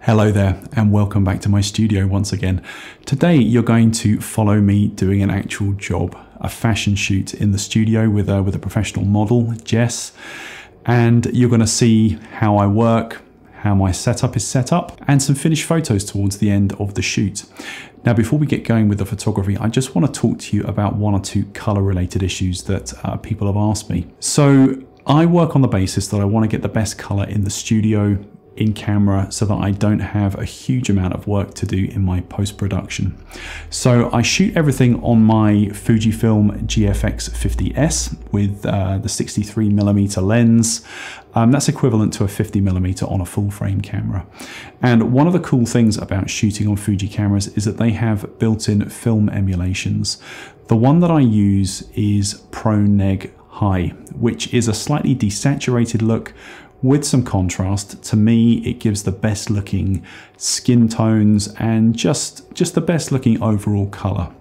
Hello there and welcome back to my studio once again. Today you're going to follow me doing an actual job, a fashion shoot in the studio with a professional model, Jess, and you're going to see how I work, how my setup is set up, and some finished photos towards the end of the shoot. Now before we get going with the photography, I just want to talk to you about one or two color related issues that people have asked me. So I work on the basis that I want to get the best color in the studio, in camera, so that I don't have a huge amount of work to do in my post-production. So I shoot everything on my Fujifilm GFX 50S with the 63mm lens. That's equivalent to a 50mm on a full frame camera. And one of the cool things about shooting on Fuji cameras is that they have built-in film emulations. The one that I use is Pro Neg High, which is a slightly desaturated look with some contrast. To me, it gives the best looking skin tones and just the best looking overall color.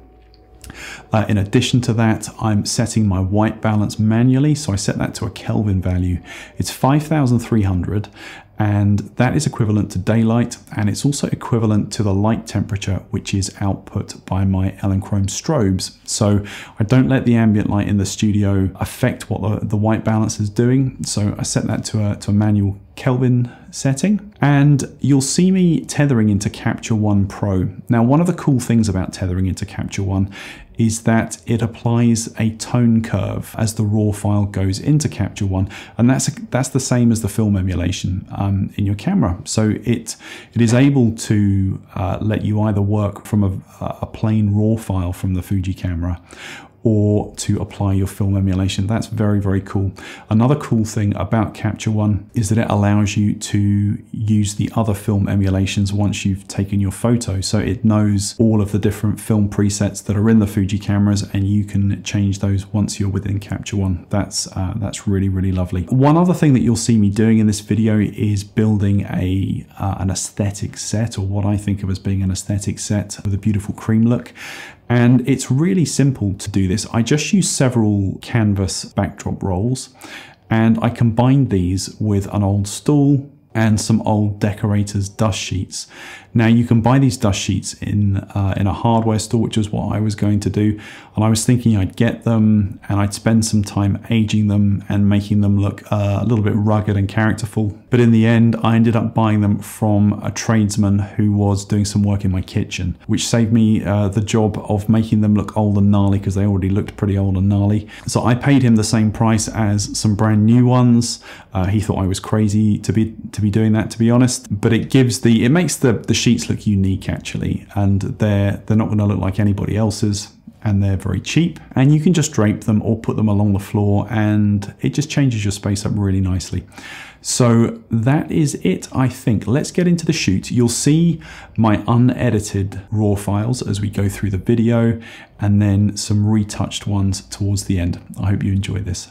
In addition to that, I'm setting my white balance manually, so I set that to a Kelvin value. It's 5300, and that is equivalent to daylight, and it's also equivalent to the light temperature, which is output by my Elinchrom strobes. So I don't let the ambient light in the studio affect what the white balance is doing. So I set that to a manual Kelvin setting, and you'll see me tethering into Capture One Pro. Now, one of the cool things about tethering into Capture One is that it applies a tone curve as the raw file goes into Capture One, and that's the same as the film emulation in your camera. So it is able to let you either work from a plain raw file from the Fuji camera, or to apply your film emulation. That's very, very cool. Another cool thing about Capture One is that it allows you to use the other film emulations once you've taken your photo. So it knows all of the different film presets that are in the Fuji cameras, and you can change those once you're within Capture One. That's really, really lovely. One other thing that you'll see me doing in this video is building an aesthetic set, or what I think of as being an aesthetic set with a beautiful cream look. And it's really simple to do this. I just use several canvas backdrop rolls, and I combined these with an old stool and some old decorators dust sheets. Now you can buy these dust sheets in a hardware store, which is what I was going to do. And I was thinking I'd get them and I'd spend some time aging them and making them look a little bit rugged and characterful. But in the end, I ended up buying them from a tradesman who was doing some work in my kitchen, which saved me the job of making them look old and gnarly, because they already looked pretty old and gnarly. So I paid him the same price as some brand new ones. He thought I was crazy to be doing that, to be honest. But it makes the sheets look unique actually, and they're not going to look like anybody else's, and they're very cheap, and you can just drape them or put them along the floor, and it just changes your space up really nicely. So that is it, I think. Let's get into the shoot. You'll see my unedited raw files as we go through the video, and then some retouched ones towards the end. I hope you enjoy this.